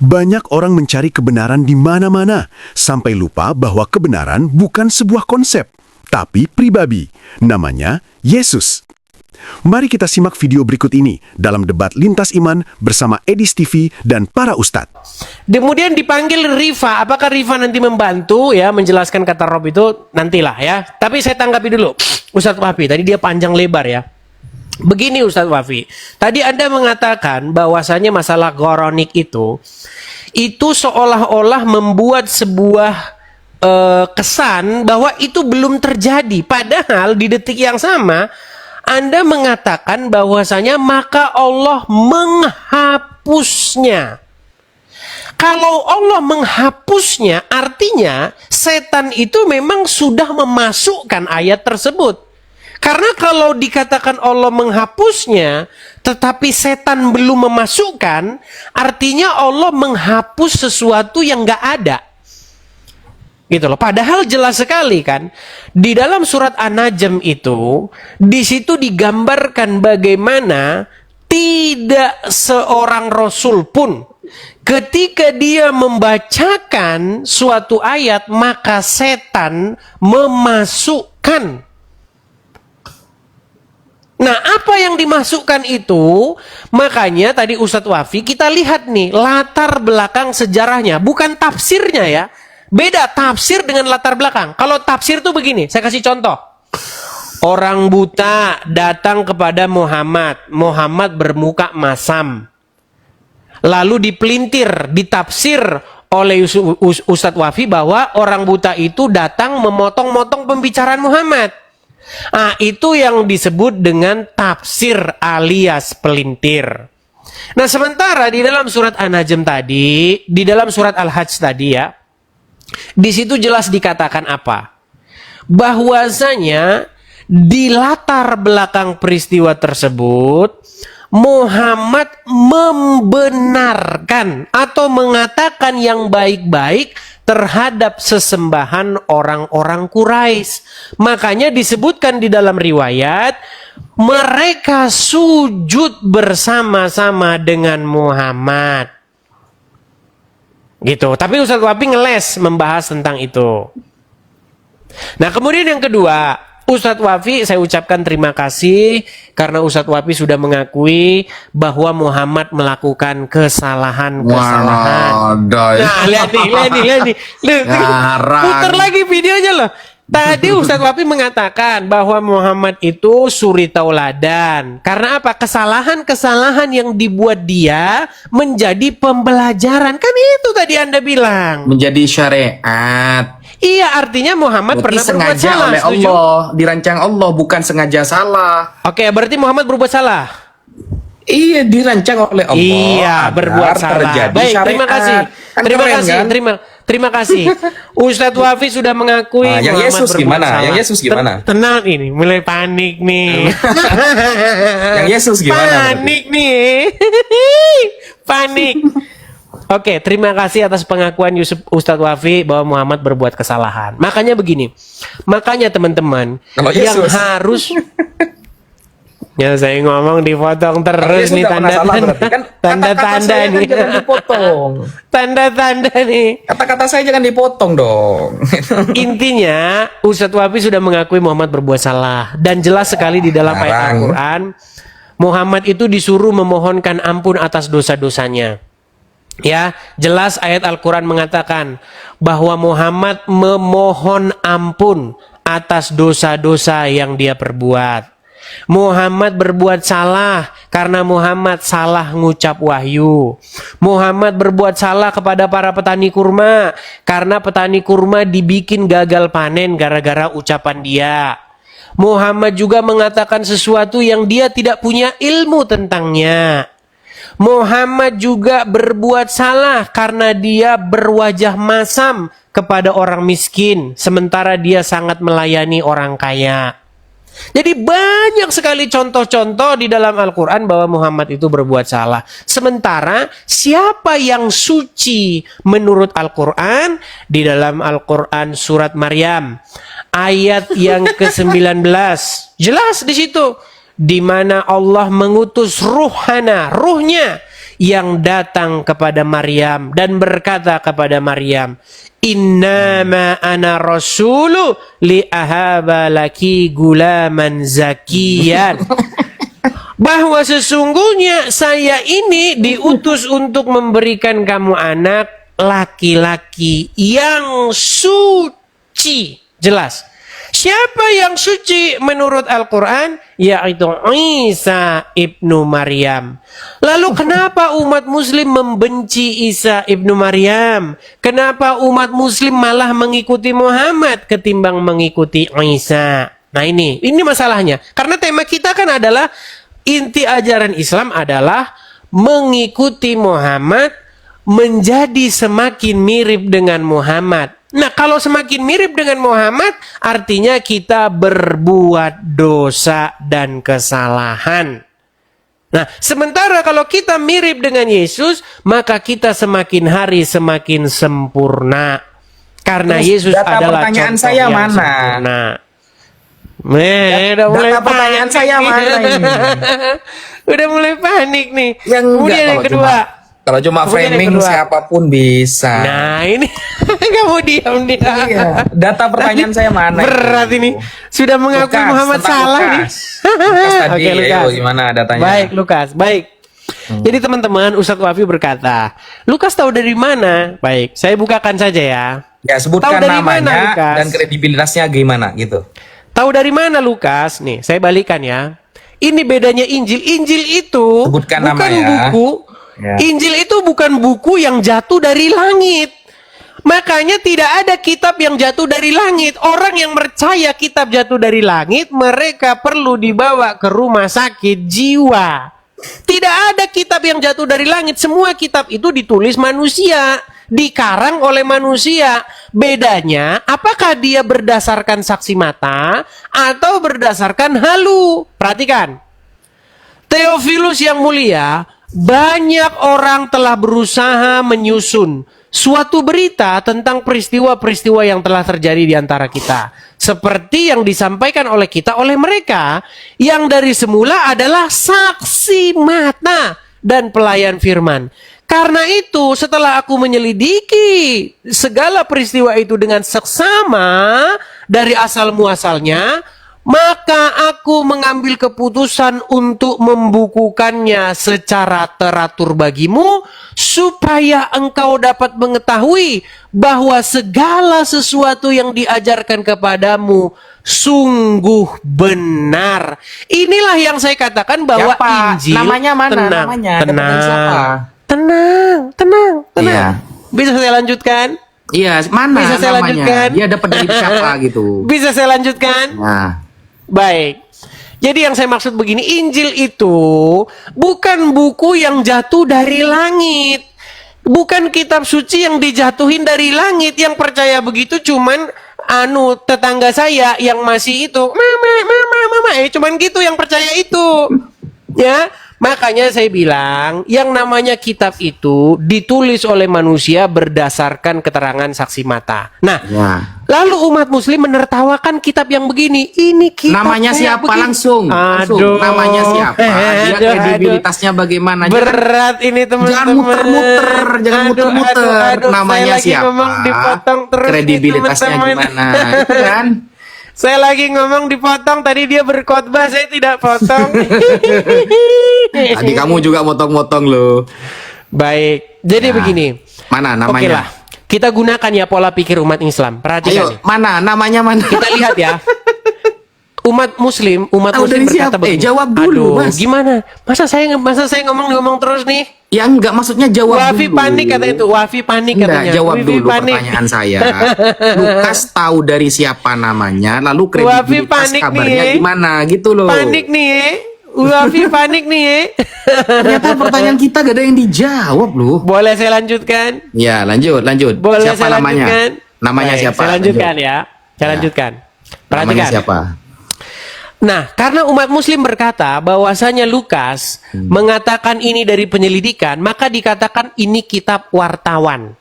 Banyak orang mencari kebenaran di mana-mana, sampai lupa bahwa kebenaran bukan sebuah konsep, tapi pribadi. Namanya Yesus. Mari kita simak video berikut ini dalam debat Lintas Iman bersama Edis TV dan para ustadz. Kemudian dipanggil Rifa. Apakah Rifa nanti membantu ya menjelaskan kata Rob itu? Nantilah ya. Tapi saya tanggapi dulu Ustadz Wafi. Tadi dia panjang lebar ya. Begini Ustadz Wafi, tadi Anda mengatakan bahwasanya masalah goronik itu seolah-olah membuat sebuah kesan bahwa itu belum terjadi. Padahal di detik yang sama Anda mengatakan bahwasanya maka Allah menghapusnya. Kalau Allah menghapusnya artinya setan itu memang sudah memasukkan ayat tersebut. Karena kalau dikatakan Allah menghapusnya, tetapi setan belum memasukkan, artinya Allah menghapus sesuatu yang nggak ada. Gitu loh. Padahal jelas sekali kan, di dalam surat An-Najm itu, di situ digambarkan bagaimana tidak seorang Rasul pun, ketika dia membacakan suatu ayat, maka setan memasukkan. Nah, apa yang dimasukkan itu? Makanya tadi Ustadz Wafi kita lihat nih latar belakang sejarahnya, bukan tafsirnya ya. Beda tafsir dengan latar belakang. Kalau tafsir tuh begini, saya kasih contoh. Orang buta datang kepada Muhammad. Muhammad bermuka masam. Lalu dipelintir, ditafsir oleh Ustadz Wafi bahwa orang buta itu datang memotong-motong pembicaraan Muhammad. Nah, itu yang disebut dengan tafsir alias pelintir. Nah, sementara di dalam surat An-Najm tadi, di dalam surat Al-Hajj tadi ya, di situ jelas dikatakan apa? Bahwasanya di latar belakang peristiwa tersebut, Muhammad membenarkan atau mengatakan yang baik-baik terhadap sesembahan orang-orang Quraisy. Makanya disebutkan di dalam riwayat, mereka sujud bersama-sama dengan Muhammad. Gitu. Tapi Ustadz Wafi ngeles membahas tentang itu. Nah, kemudian yang kedua, Ustadz Wafi saya ucapkan terima kasih karena Ustadz Wafi sudah mengakui bahwa Muhammad melakukan kesalahan-kesalahan. Nah, lihat nih. Putar lagi videonya loh. Tadi Ustadz Wafi mengatakan bahwa Muhammad itu suri tauladan. Karena apa? Kesalahan-kesalahan yang dibuat dia menjadi pembelajaran. Kan itu tadi Anda bilang. Menjadi syariat. Iya, artinya Muhammad berarti pernah berbuat sengaja salah. oleh Setuju? Allah, dirancang Allah, bukan sengaja salah. Oke, berarti Muhammad berbuat salah. Iya, dirancang oleh Allah. Iya, berbuat salah. Terjadi Baik, syariat. terima kasih. Kan Terima keren, kasih. kan? Terima kasih. Ustadz Wafi sudah mengakui Nah, yang Muhammad Yesus berbuat gimana? salah. Yang Yesus gimana? Tenang ini, mulai panik nih. Yang Yesus gimana? Panik nih. Panik. Oke, terima kasih atas pengakuan Ustadz Wafi bahwa Muhammad berbuat kesalahan. Makanya begini. Makanya teman-teman, Kalau yang Yesus harus ya saya ngomong dipotong terus nih tanda-tanda nih. Jangan dipotong. Tanda-tanda nih. Kata-kata saya jangan dipotong dong. Intinya Ustadz Wafi sudah mengakui Muhammad berbuat salah dan jelas sekali di dalam ayat Al-Quran Muhammad itu disuruh memohonkan ampun atas dosa-dosanya. Ya, jelas ayat Al-Quran mengatakan bahwa Muhammad memohon ampun atas dosa-dosa yang dia perbuat. Muhammad berbuat salah karena Muhammad salah ngucap wahyu. Muhammad berbuat salah kepada para petani kurma karena petani kurma dibikin gagal panen gara-gara ucapan dia. Muhammad juga mengatakan sesuatu yang dia tidak punya ilmu tentangnya. Muhammad juga berbuat salah karena dia berwajah masam kepada orang miskin, sementara dia sangat melayani orang kaya. Jadi banyak sekali contoh-contoh di dalam Al-Quran bahwa Muhammad itu berbuat salah. Sementara siapa yang suci menurut Al-Quran? Di dalam Al-Quran surat Maryam ayat yang ke-19 jelas di situ, di mana Allah mengutus ruhnya yang datang kepada Maryam dan berkata kepada Maryam, innama ana rasulu li ahaba laki gulaman zakiyan. Bahwa sesungguhnya saya ini diutus untuk memberikan kamu anak laki-laki yang suci. Jelas. Siapa yang suci menurut Al-Quran? Yaitu Isa ibnu Maryam. Lalu kenapa umat muslim membenci Isa ibnu Maryam? Kenapa umat muslim malah mengikuti Muhammad ketimbang mengikuti Isa? Nah ini masalahnya. Karena tema kita kan adalah inti ajaran Islam adalah mengikuti Muhammad, menjadi semakin mirip dengan Muhammad. Nah, kalau semakin mirip dengan Muhammad, artinya kita berbuat dosa dan kesalahan. Nah, sementara kalau kita mirip dengan Yesus, maka kita semakin hari semakin sempurna. Karena Terus Yesus data adalah pertanyaan contoh saya yang mana? sempurna. Udah mulai Data pertanyaan panik saya nih. mana ini? Udah mulai panik nih. Ya enggak, Kemudian yang kedua. Kalau cuma Kemudian yang framing kedua. siapapun bisa. Nah ini kamu diam nih. Iya. Data pertanyaan saya mana? Berat itu? ini. Sudah mengakui Lukas, Muhammad tentang salah nih. Lukas. Lukas tadi, Oke, Lukas. ayo, gimana datanya? Baik Lukas, baik. Jadi teman-teman, Ustadz Wafi berkata, Lukas tahu dari mana? Baik, saya bukakan saja ya. Ya, sebutkan Tahu dari mana, namanya Lukas? dan kredibilitasnya gimana gitu. Tahu dari mana Lukas? Nih, saya balikan ya. Ini bedanya Injil. Injil itu Sebutkan bukan nama ya. buku. Ya. Injil itu bukan buku yang jatuh dari langit. Makanya tidak ada kitab yang jatuh dari langit. Orang yang percaya kitab jatuh dari langit, mereka perlu dibawa ke rumah sakit jiwa. Tidak ada kitab yang jatuh dari langit. Semua kitab itu ditulis manusia, dikarang oleh manusia. Bedanya, apakah dia berdasarkan saksi mata atau berdasarkan halu? Perhatikan. Theophilus yang mulia, banyak orang telah berusaha menyusun suatu berita tentang peristiwa-peristiwa yang telah terjadi di antara kita. Seperti yang disampaikan oleh kita oleh mereka yang dari semula adalah saksi mata dan pelayan firman. Karena itu setelah aku menyelidiki segala peristiwa itu dengan seksama dari asal muasalnya, maka aku mengambil keputusan untuk membukukannya secara teratur bagimu, supaya engkau dapat mengetahui bahwa segala sesuatu yang diajarkan kepadamu sungguh benar. Inilah yang saya katakan bahwa Siapa? Injil. Namanya mana? Tenang, Namanya? Dapetin siapa? tenang. Iya. Bisa saya lanjutkan? Iya, mana Bisa saya namanya? lanjutkan? Dia dapat dari siapa gitu. Bisa saya lanjutkan? Nah, Baik. Jadi yang saya maksud begini, Injil itu bukan buku yang jatuh dari langit. Bukan kitab suci yang dijatuhin dari langit. Yang percaya begitu cuman tetangga saya yang masih itu. Mama. Cuman gitu yang percaya itu. Ya. Makanya saya bilang, yang namanya kitab itu ditulis oleh manusia berdasarkan keterangan saksi mata. Nah, ya. lalu umat muslim menertawakan kitab yang begini. Ini kitab Namanya kayak siapa begini. langsung? Aduh. Namanya siapa? Dia kredibilitasnya bagaimana? Berat ini teman-teman. Jangan muter-muter, jangan muter-muter. Namanya saya lagi siapa? ngomong dipotong terus nih, Kredibilitasnya teman-teman. gimana? Itu kan? Saya lagi ngomong dipotong, tadi dia berkhotbah, saya tidak potong. Tadi kamu juga motong-motong loh. Baik, jadi Nah, begini. Mana namanya? Oke lah, kita gunakan ya pola pikir umat Islam. Perhatikan Ayo, nih. mana namanya mana? Kita lihat ya. Umat Muslim Tahu dari berkata siapa? begini. Jawab dulu, Aduh, Mas. gimana? Masa saya ngomong terus nih? Ya enggak, maksudnya jawab Wafi dulu. panik katanya itu. Wafi panik Enggak, katanya. jawab Wafi dulu panik. pertanyaan saya. Lukas tahu dari siapa namanya, lalu Wafi kredibilitas panik kabarnya nih. gimana gitu loh. Panik nih. Wafi panik nih. Ternyata pertanyaan kita gak ada yang dijawab loh. Boleh saya lanjutkan? Ya, lanjut. Boleh Siapa saya namanya? lanjutkan? Namanya Baik, siapa? Saya lanjutkan Lanjut. ya. Saya Ya. lanjutkan. Namanya Perhatikan. siapa? Nah, karena umat muslim berkata bahwasanya Lukas mengatakan ini dari penyelidikan, maka dikatakan ini kitab wartawan.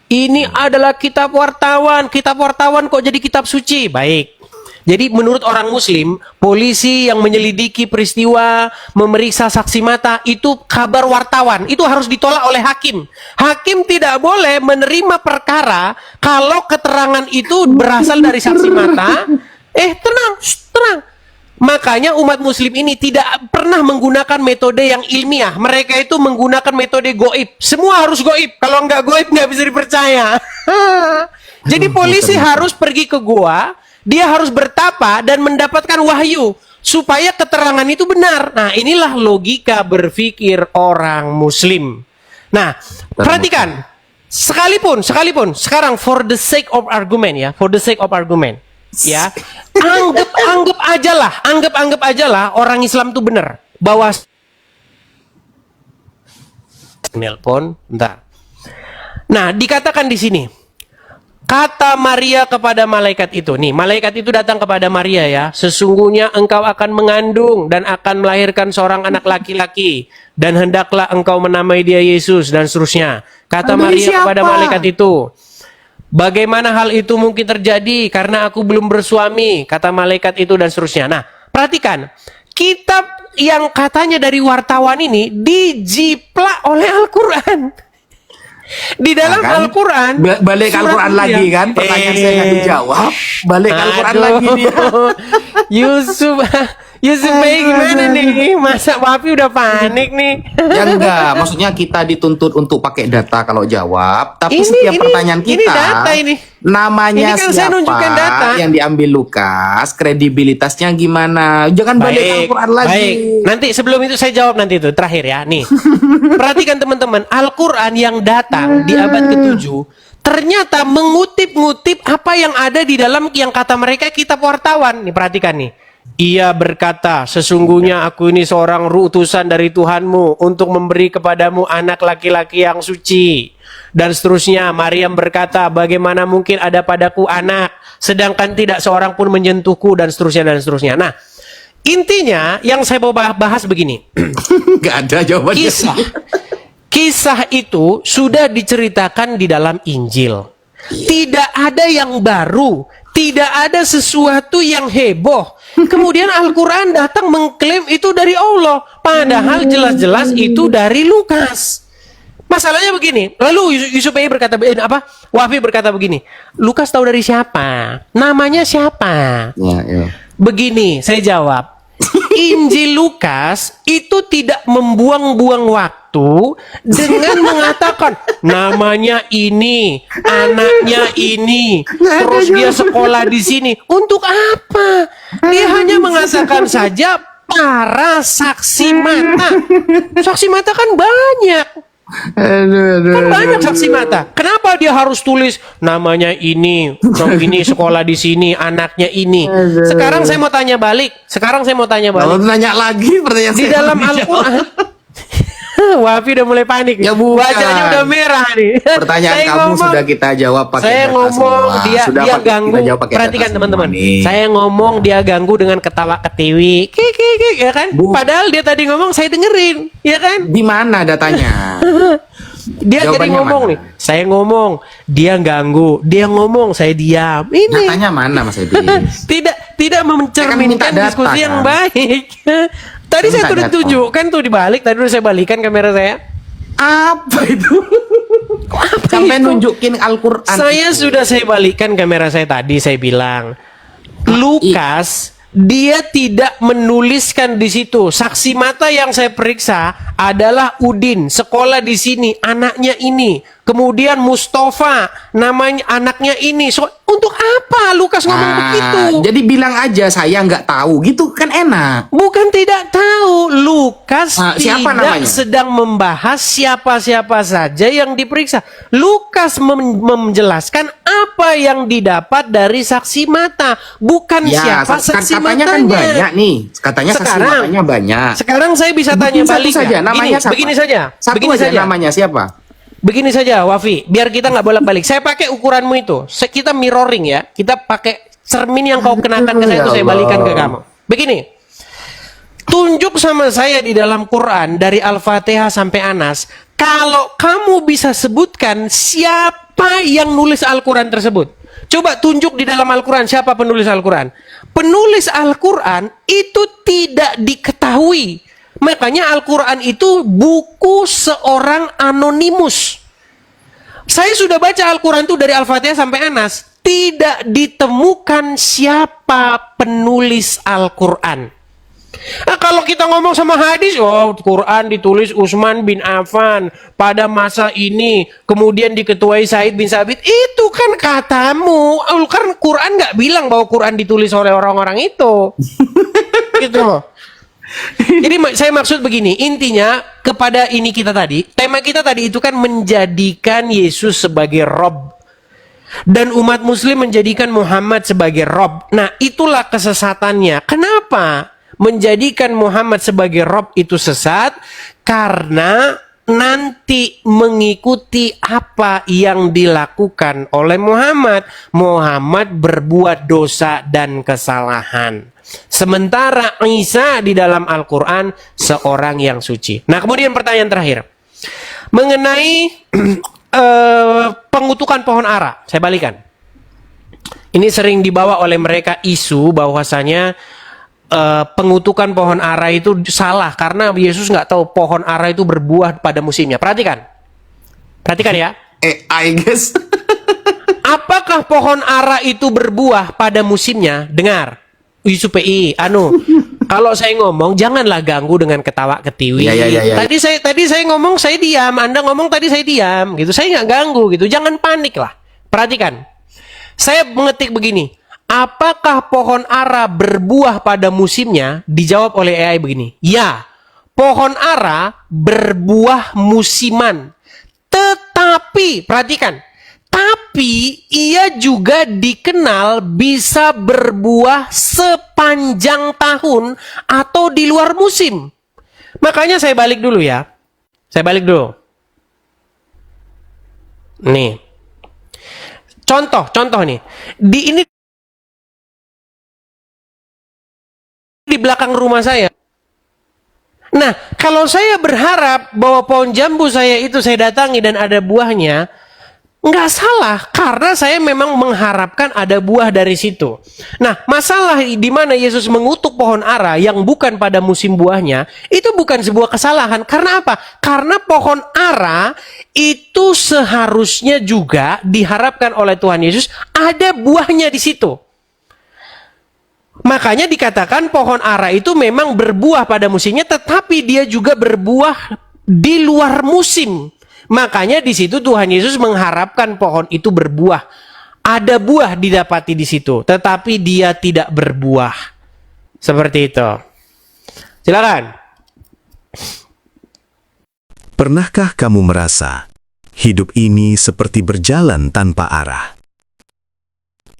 Ini adalah kitab wartawan. Kitab wartawan kok jadi kitab suci? Baik. Jadi menurut orang Muslim, polisi yang menyelidiki peristiwa, memeriksa saksi mata, itu kabar wartawan. Itu harus ditolak oleh hakim. Hakim tidak boleh menerima perkara kalau keterangan itu berasal dari saksi mata. Tenang, tenang. Makanya umat Muslim ini tidak pernah menggunakan metode yang ilmiah. Mereka itu menggunakan metode goib. Semua harus goib. Kalau nggak goib nggak bisa dipercaya. Jadi polisi harus pergi ke gua. Dia harus bertapa dan mendapatkan wahyu supaya keterangan itu benar. Nah, inilah logika berpikir orang Muslim. Nah, perhatikan. Sekalipun sekarang for the sake of argument ya, ya. Anggap aja lah orang Islam itu benar bahwa nelpon, bentar. Nah, dikatakan di sini. Kata Maria kepada malaikat itu. Nih, malaikat itu datang kepada Maria ya. Sesungguhnya engkau akan mengandung dan akan melahirkan seorang anak laki-laki. Dan hendaklah engkau menamai dia Yesus dan seterusnya. Kata Maria kepada malaikat itu. Bagaimana hal itu mungkin terjadi karena aku belum bersuami. Kata malaikat itu dan seterusnya. Nah, perhatikan. Kitab yang katanya dari wartawan ini dijiplak oleh Al-Quran. Di dalam Al-Quran balik Al-Quran lagi kan, pertanyaan saya nggak dijawab, balik Al-Quran lagi dia. Yusuf Bey gimana nih? Masa Wafi udah panik nih? Ya enggak, maksudnya kita dituntut untuk pakai data kalau jawab, tapi setiap pertanyaan kita data ini. Namanya ini kan siapa data yang diambil Lukas, kredibilitasnya gimana? Jangan balik Al-Quran lagi. Baik, nanti sebelum itu saya jawab nanti itu terakhir ya. Nih, perhatikan teman-teman, Al-Quran yang datang di abad ke-7 ternyata mengutip-ngutip apa yang ada di dalam yang kata mereka kitab wartawan. Nih perhatikan nih. Ia berkata, sesungguhnya aku ini seorang utusan dari Tuhanmu untuk memberi kepadamu anak laki-laki yang suci. Dan seterusnya, Maryam berkata, bagaimana mungkin ada padaku anak, sedangkan tidak seorang pun menyentuhku, dan seterusnya, dan seterusnya. Nah, intinya yang saya mau bahas begini. Gak ada jawabannya. Kisah itu sudah diceritakan di dalam Injil. Tidak ada yang baru. Tidak ada sesuatu yang heboh. Kemudian Al-Quran datang mengklaim itu dari Allah. Padahal jelas-jelas itu dari Lukas. Masalahnya begini. Lalu Yusuf berkata, Wafi berkata begini. Lukas tahu dari siapa? Namanya siapa? Ya. Begini, saya jawab. Injil Lukas itu tidak membuang-buang waktu dengan mengatakan namanya ini, anaknya ini, terus dia sekolah di sini. Untuk apa? Dia hanya mengatakan saja para saksi mata. Saksi mata kan banyak. Kan banyak saksi mata. Kenapa dia harus tulis namanya ini sekolah di sini, anaknya ini? Sekarang saya mau tanya balik. Kalau nanya lagi pertanyaan di saya dalam Al-Quran. Wafi udah mulai panik. Ya bukan. Wajahnya udah merah nih. Pertanyaan kamu sudah kita jawab pakai saya data ngomong semua. dia ganggu. Kita jawab pakai Perhatikan data teman-teman. semua nih. Saya ngomong dia ganggu dengan ketawa ketiwi. Kik ya kan? Padahal dia tadi ngomong saya dengerin, ya kan? Di mana datanya? Dia jadi ngomong mana? nih. Saya ngomong, dia ganggu. Dia ngomong, saya diam. Ini Datanya mana Mas Edi? tidak mencerminkan data, diskusi yang kan? baik. Tadi saya sudah tunjukkan tuh dibalik. Tadi udah saya balikan kamera saya. Apa itu? Sampai nunjukin Al-Quran. Saya sudah saya balikan kamera saya tadi. Saya bilang Lukas dia tidak menuliskan di situ. Saksi mata yang saya periksa adalah Udin, sekolah di sini, anaknya ini. Kemudian Mustafa, namanya anaknya ini. Untuk apa Lukas ngomong begitu? Jadi bilang aja saya nggak tahu, gitu kan enak. Bukan tidak tahu, Lukas siapa tidak namanya? sedang membahas siapa-siapa saja yang diperiksa. Lukas menjelaskan apa yang didapat dari saksi mata, bukan siapa saksi katanya matanya. Kan banyak nih, katanya saksi matanya banyak. Sekarang saya bisa tanya balik saja, namanya siapa? Begini saja. Satu aja namanya siapa? Begini saja, Wafi, biar kita nggak bolak-balik. Saya pakai ukuranmu itu. Kita mirroring ya. Kita pakai cermin yang kau kenakan ke saya itu saya balikan ke kamu. Begini. Tunjuk sama saya di dalam Quran dari Al-Fatihah sampai Anas. Kalau kamu bisa sebutkan siapa yang nulis Al-Quran tersebut. Coba tunjuk di dalam Al-Quran siapa penulis Al-Quran. penulis Al-Quran itu tidak diketahui. Makanya Al-Quran itu buku seorang anonimus. Saya sudah baca Al-Quran itu dari Al-Fatihah sampai Anas. Tidak ditemukan siapa penulis Al-Quran. Nah, kalau kita ngomong sama hadis, oh Quran ditulis Utsman bin Affan pada masa ini, kemudian diketuai Said bin Sabit, itu kan katamu. Kan Quran nggak bilang bahwa Quran ditulis oleh orang-orang itu. Gitu loh. Jadi saya maksud begini, intinya kepada ini kita tadi, tema kita tadi itu kan menjadikan Yesus sebagai Rob. Dan umat muslim menjadikan Muhammad sebagai Rob. Nah, itulah kesesatannya. Kenapa menjadikan Muhammad sebagai Rob itu sesat? Karena nanti mengikuti apa yang dilakukan oleh Muhammad. Muhammad berbuat dosa dan kesalahan. Sementara Isa di dalam Al-Quran seorang yang suci. Nah, kemudian pertanyaan terakhir. Mengenai pengutukan pohon ara. Saya balikan. Ini sering dibawa oleh mereka isu bahwasanya pengutukan pohon ara itu salah karena Yesus nggak tahu pohon ara itu berbuah pada musimnya. Perhatikan ya. I guess. Apakah pohon ara itu berbuah pada musimnya? Dengar, isu PI. Kalau saya ngomong janganlah ganggu dengan ketawa ketiwi. Ya. Tadi saya ngomong saya diam, Anda ngomong tadi saya diam, gitu. Saya nggak ganggu, gitu. Jangan panik lah. Perhatikan. Saya mengetik begini. Apakah pohon ara berbuah pada musimnya? Dijawab oleh AI begini. Ya, pohon ara berbuah musiman. Tetapi, perhatikan. Tapi ia juga dikenal bisa berbuah sepanjang tahun atau di luar musim. Makanya saya balik dulu ya. Saya balik dulu. Nih. Contoh nih. Ini di belakang rumah saya. Nah, kalau saya berharap bahwa pohon jambu saya itu saya datangi dan ada buahnya, nggak salah, karena saya memang mengharapkan ada buah dari situ. Nah, masalah di mana Yesus mengutuk pohon ara yang bukan pada musim buahnya, itu bukan sebuah kesalahan. Karena apa? Karena pohon ara itu seharusnya juga diharapkan oleh Tuhan Yesus ada buahnya di situ. Makanya dikatakan pohon ara itu memang berbuah pada musimnya, tetapi dia juga berbuah di luar musim. Makanya di situ Tuhan Yesus mengharapkan pohon itu berbuah. Ada buah didapati di situ, tetapi dia tidak berbuah. Seperti itu. Silakan. Pernahkah kamu merasa hidup ini seperti berjalan tanpa arah?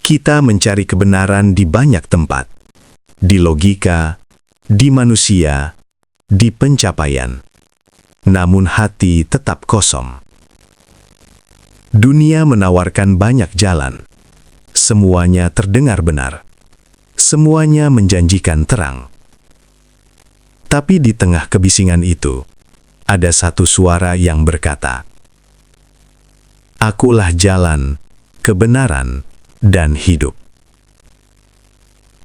Kita mencari kebenaran di banyak tempat. Di logika, di manusia, di pencapaian. Namun hati tetap kosong. Dunia menawarkan banyak jalan. Semuanya terdengar benar. Semuanya menjanjikan terang. Tapi di tengah kebisingan itu, ada satu suara yang berkata, "Akulah jalan, kebenaran, dan hidup."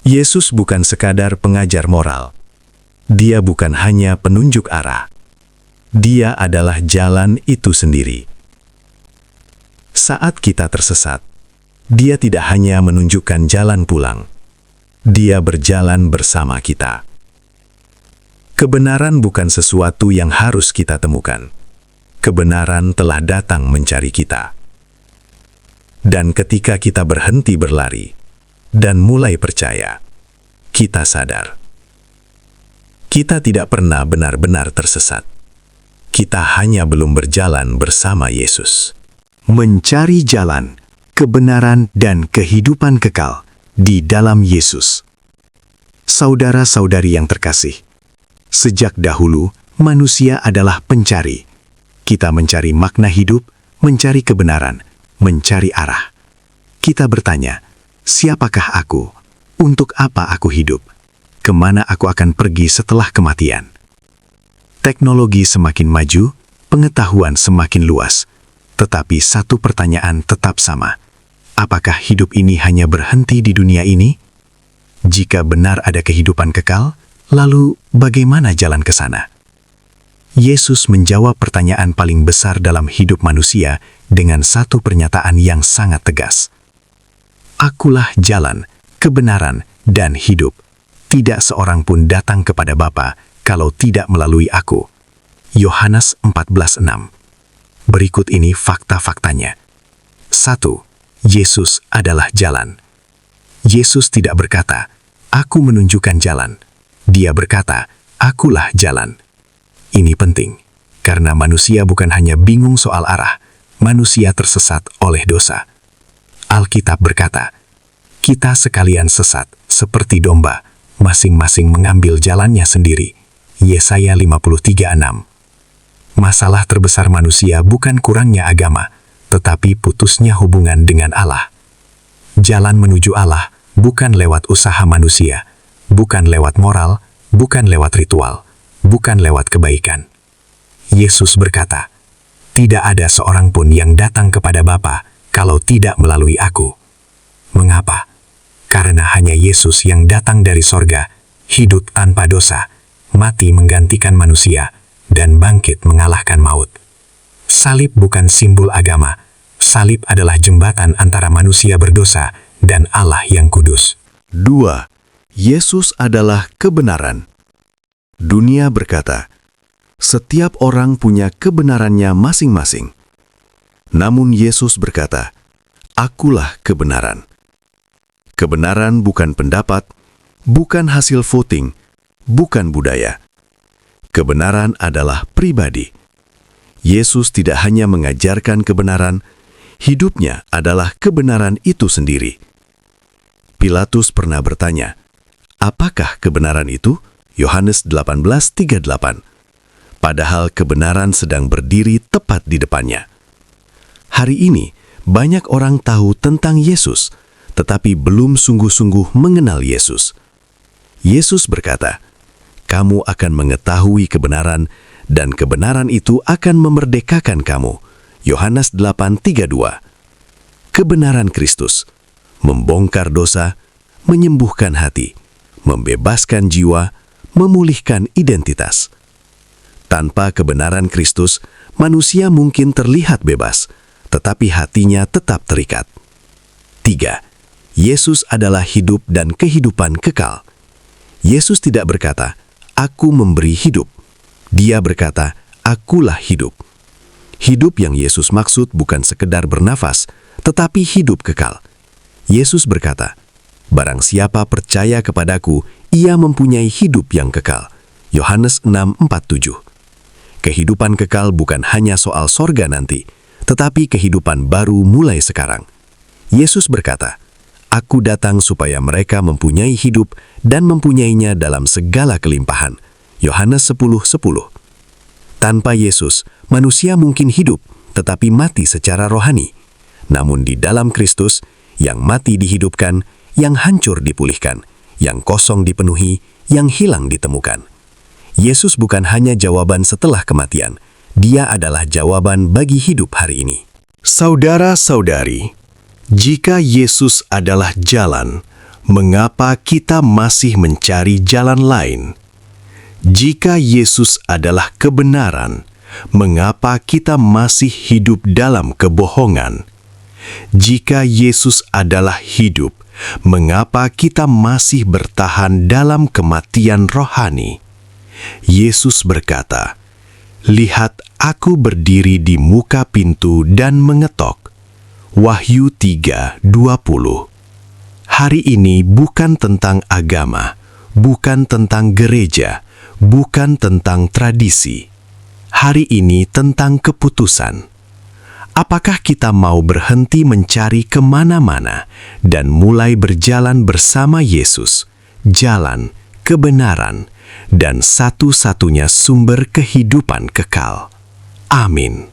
Yesus bukan sekadar pengajar moral. Dia bukan hanya penunjuk arah. Dia adalah jalan itu sendiri. Saat kita tersesat, Dia tidak hanya menunjukkan jalan pulang. Dia berjalan bersama kita. Kebenaran bukan sesuatu yang harus kita temukan. Kebenaran telah datang mencari kita. Dan ketika kita berhenti berlari dan mulai percaya, kita sadar. Kita tidak pernah benar-benar tersesat. Kita hanya belum berjalan bersama Yesus. Mencari jalan, kebenaran, dan kehidupan kekal di dalam Yesus. Saudara-saudari yang terkasih, sejak dahulu manusia adalah pencari. Kita mencari makna hidup, mencari kebenaran, mencari arah. Kita bertanya, siapakah aku? Untuk apa aku hidup? Kemana aku akan pergi setelah kematian? Teknologi semakin maju, pengetahuan semakin luas. Tetapi satu pertanyaan tetap sama. Apakah hidup ini hanya berhenti di dunia ini? Jika benar ada kehidupan kekal, lalu bagaimana jalan ke sana? Yesus menjawab pertanyaan paling besar dalam hidup manusia dengan satu pernyataan yang sangat tegas. Akulah jalan, kebenaran, dan hidup. Tidak seorang pun datang kepada Bapa kalau tidak melalui aku. Yohanes 14:6. Berikut ini fakta-faktanya. 1. Yesus adalah jalan. Yesus tidak berkata, "Aku menunjukkan jalan." Dia berkata, "Akulah jalan." Ini penting, karena manusia bukan hanya bingung soal arah, manusia tersesat oleh dosa. Alkitab berkata, "Kita sekalian sesat, seperti domba, masing-masing mengambil jalannya sendiri." Yesaya 53:6. Masalah terbesar manusia bukan kurangnya agama, tetapi putusnya hubungan dengan Allah. Jalan menuju Allah bukan lewat usaha manusia, bukan lewat moral, bukan lewat ritual, bukan lewat kebaikan. Yesus berkata, "Tidak ada seorang pun yang datang kepada Bapa kalau tidak melalui aku." Mengapa? Karena hanya Yesus yang datang dari sorga, hidup tanpa dosa, mati menggantikan manusia, dan bangkit mengalahkan maut. Salib bukan simbol agama. Salib adalah jembatan antara manusia berdosa dan Allah yang kudus. 2. Yesus adalah kebenaran. Dunia berkata, setiap orang punya kebenarannya masing-masing. Namun Yesus berkata, "Akulah kebenaran." Kebenaran bukan pendapat, bukan hasil voting, bukan budaya. Kebenaran adalah pribadi. Yesus tidak hanya mengajarkan kebenaran, hidupnya adalah kebenaran itu sendiri. Pilatus pernah bertanya, "Apakah kebenaran itu?" Yohanes 18:38. Padahal kebenaran sedang berdiri tepat di depannya. Hari ini, banyak orang tahu tentang Yesus, tetapi belum sungguh-sungguh mengenal Yesus. Yesus berkata, "Kamu akan mengetahui kebenaran, dan kebenaran itu akan memerdekakan kamu." Yohanes 8:32. Kebenaran Kristus membongkar dosa, menyembuhkan hati, membebaskan jiwa, memulihkan identitas. Tanpa kebenaran Kristus, manusia mungkin terlihat bebas, tetapi hatinya tetap terikat. 3. Yesus adalah hidup dan kehidupan kekal. Yesus tidak berkata, "Aku memberi hidup." Dia berkata, "Akulah hidup." Hidup yang Yesus maksud bukan sekedar bernafas, tetapi hidup kekal. Yesus berkata, "Barang siapa percaya kepadaku, ia mempunyai hidup yang kekal." Yohanes 6:47. Kehidupan kekal bukan hanya soal sorga nanti, tetapi kehidupan baru mulai sekarang. Yesus berkata, "Aku datang supaya mereka mempunyai hidup dan mempunyainya dalam segala kelimpahan." Yohanes 10:10. Tanpa Yesus, manusia mungkin hidup, tetapi mati secara rohani. Namun di dalam Kristus, yang mati dihidupkan, yang hancur dipulihkan, yang kosong dipenuhi, yang hilang ditemukan. Yesus bukan hanya jawaban setelah kematian, Dia adalah jawaban bagi hidup hari ini. Saudara-saudari, jika Yesus adalah jalan, mengapa kita masih mencari jalan lain? Jika Yesus adalah kebenaran, mengapa kita masih hidup dalam kebohongan? Jika Yesus adalah hidup, mengapa kita masih bertahan dalam kematian rohani? Yesus berkata, "Lihat, aku berdiri di muka pintu dan mengetok." Wahyu 3:20. Hari ini bukan tentang agama, bukan tentang gereja, bukan tentang tradisi. Hari ini tentang keputusan. Apakah kita mau berhenti mencari kemana-mana dan mulai berjalan bersama Yesus, jalan, kebenaran, dan satu-satunya sumber kehidupan kekal? Amin.